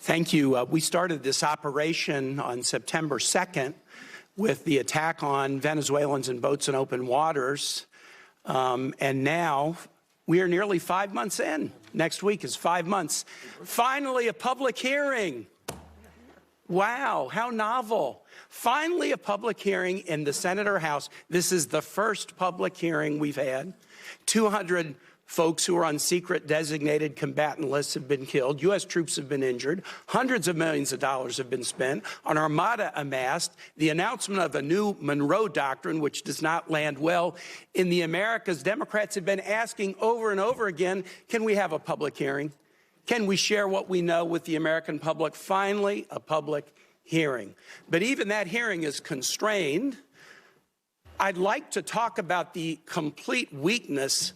Thank you. We started this operation on September 2nd with the attack on Venezuelans in boats in open waters. And now we are nearly 5 months in. Next week is 5 months. Finally, a public hearing. Wow, how novel. Finally, a public hearing in the Senate or House. This is the first public hearing we've had. 200 folks who are on secret designated combatant lists have been killed. U.S. troops have been injured. Hundreds of millions of dollars have been spent. An armada amassed. The announcement of a new Monroe Doctrine, which does not land well in the Americas. Democrats have been asking over and over again, can we have a public hearing? Can we share what we know with the American public? Finally, a public hearing. But even that hearing is constrained. I'd like to talk about the complete weakness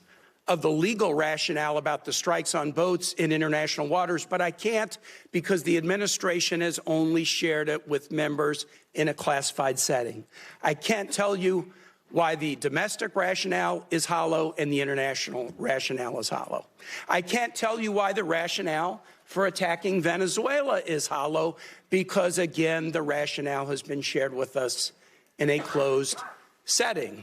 of the legal rationale about the strikes on boats in international waters, but I can't because the administration has only shared it with members in a classified setting. I can't tell you why the domestic rationale is hollow and the international rationale is hollow. I can't tell you why the rationale for attacking Venezuela is hollow because, again, the rationale has been shared with us in a closed setting.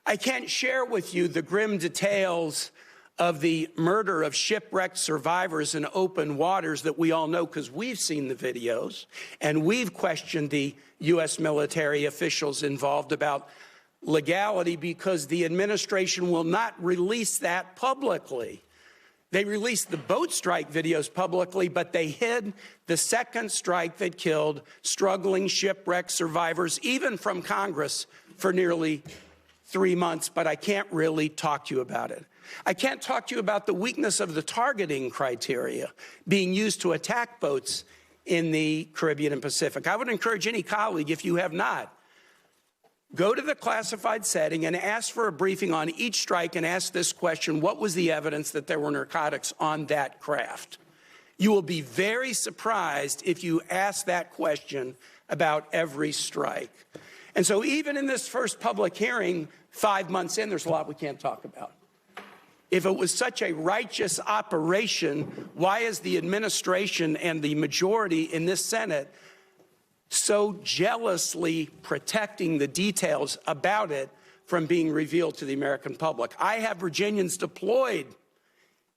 I can't share with you the grim details of the murder of shipwrecked survivors in open waters that we all know because we've seen the videos and we've questioned the U.S. military officials involved about legality because the administration will not release that publicly. They released the boat strike videos publicly, but they hid the second strike that killed struggling shipwreck survivors, even from Congress, for nearly 3 months, but I can't really talk to you about it. I can't talk to you about the weakness of the targeting criteria being used to attack boats in the Caribbean and Pacific. I would encourage any colleague, if you have not, go to the classified setting and ask for a briefing on each strike and ask this question: what was the evidence that there were narcotics on that craft? You will be very surprised if you ask that question about every strike. And so even in this first public hearing, 5 months in, there's a lot we can't talk about. If it was such a righteous operation, why is the administration and the majority in this Senate so jealously protecting the details about it from being revealed to the American public? I have Virginians deployed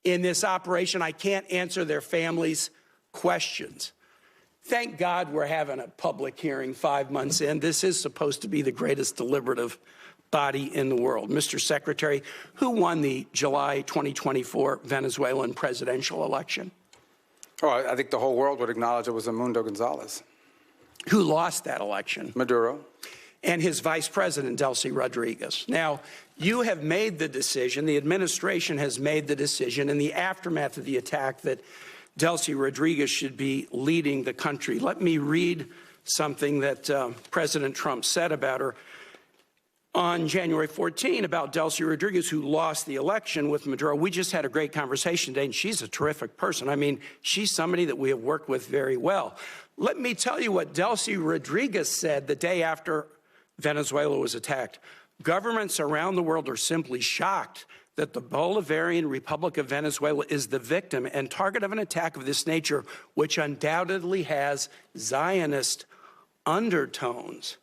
in this operation. I can't answer their families' questions. Thank God we're having a public hearing 5 months in. This is supposed to be the greatest deliberative body in the world. Mr. Secretary, who won the July 2024 Venezuelan presidential election? Oh, I think the whole world would acknowledge it was Edmundo Gonzalez. Who lost that election? Maduro. And his vice president, Delcy Rodriguez. Now, you have made the decision, the administration has made the decision in the aftermath of the attack that Delcy Rodriguez should be leading the country. Let me read something that President Trump said about her on January 14 about Delcy Rodriguez, who lost the election with Maduro. We just had a great conversation today, and she's a terrific person. I mean, she's somebody that we have worked with very well. Let me tell you what Delcy Rodriguez said the day after Venezuela was attacked. Governments around the world are simply shocked that the Bolivarian Republic of Venezuela is the victim and target of an attack of this nature, which undoubtedly has Zionist undertones.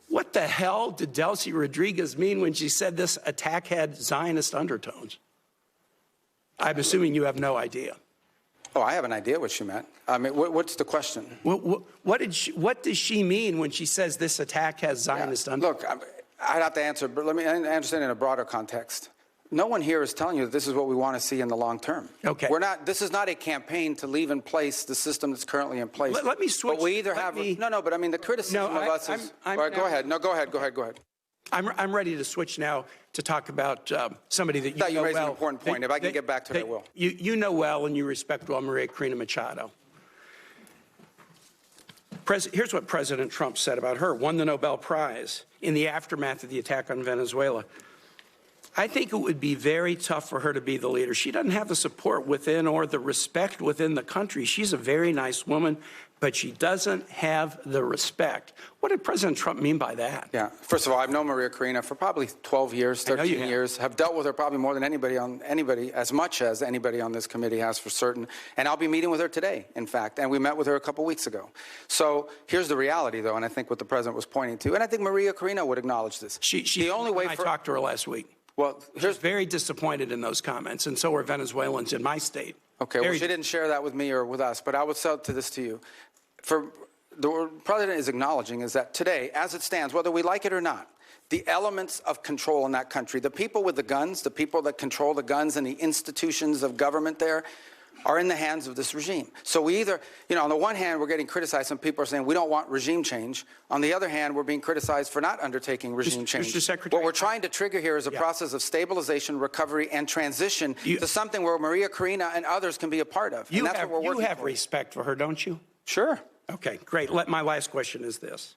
What the hell did Delcy Rodriguez mean when she said this attack had Zionist undertones? I'm assuming you have no idea. Oh, I have an idea what she meant. I mean, what's the question? What does she mean when she says this attack has Zionist undertones? Look, I'd have to answer, but let me understand in a broader context. No one here is telling you that this is what we want to see in the long term. Okay. This is not a campaign to leave in place the system that's currently in place. Let me switch. But we either have but I mean the criticism of us is. All right, go ahead. No, go ahead. I'm ready to switch now to talk about somebody that you know well. You raised an important point. If I can get back to it, I will. You know well and you respect well Maria Corina Machado. Here's what President Trump said about her. Won the Nobel Prize in the aftermath of the attack on Venezuela. I think it would be very tough for her to be the leader. She doesn't have the support within or the respect within the country. She's a very nice woman, but she doesn't have the respect. What did President Trump mean by that? Yeah. First of all, I've known Maria Corina for probably 12 years, 13 years. Have dealt with her probably more than anybody, as much as anybody on this committee has for certain. And I'll be meeting with her today, in fact. And we met with her a couple weeks ago. So here's the reality, though, and I think what the president was pointing to. And I think Maria Corina would acknowledge this. The only way I talked to her last week. Well, she's very disappointed in those comments, and so are Venezuelans in my state. Okay, well, she didn't share that with me or with us, but I would say this to you. The president is acknowledging is that today, as it stands, whether we like it or not, the elements of control in that country, the people with the guns, the people that control the guns and the institutions of government there, are in the hands of this regime. So we either, on the one hand, we're getting criticized. Some people are saying we don't want regime change. On the other hand, we're being criticized for not undertaking regime change. Mr. Secretary, what we're trying to trigger here is a process of stabilization, recovery, and transition to something where Maria Corina and others can be a part of. You have respect for her, don't you? Sure. Okay, great. My last question is this.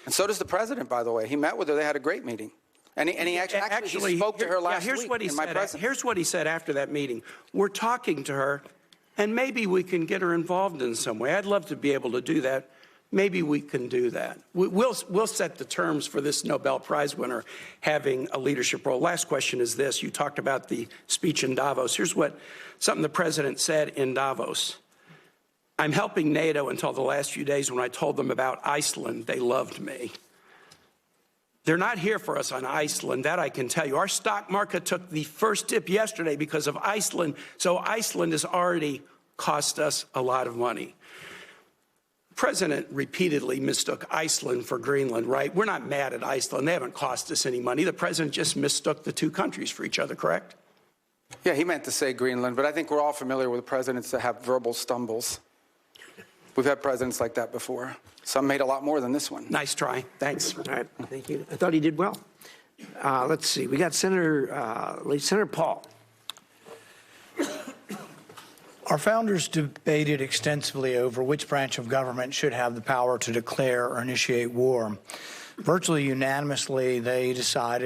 And so does the president, by the way. He met with her. They had a great meeting. And he actually he spoke to her last week in my presence. Here's what he said after that meeting. We're talking to her, and maybe we can get her involved in some way. I'd love to be able to do that. Maybe we can do that. We'll set the terms for this Nobel Prize winner having a leadership role. Last question is this. You talked about the speech in Davos. Here's something the president said in Davos. I'm helping NATO until the last few days. When I told them about Iceland, they loved me. They're not here for us on Iceland, that I can tell you. Our stock market took the first dip yesterday because of Iceland, so Iceland has already cost us a lot of money. The president repeatedly mistook Iceland for Greenland, right? We're not mad at Iceland. They haven't cost us any money. The president just mistook the two countries for each other, correct? Yeah, he meant to say Greenland, but I think we're all familiar with presidents that have verbal stumbles. We've had presidents like that before. Some made a lot more than this one. Nice try. Thanks. All right. Thank you. I thought he did well. Let's see. We got Senator Paul. Our founders debated extensively over which branch of government should have the power to declare or initiate war. Virtually unanimously, they decided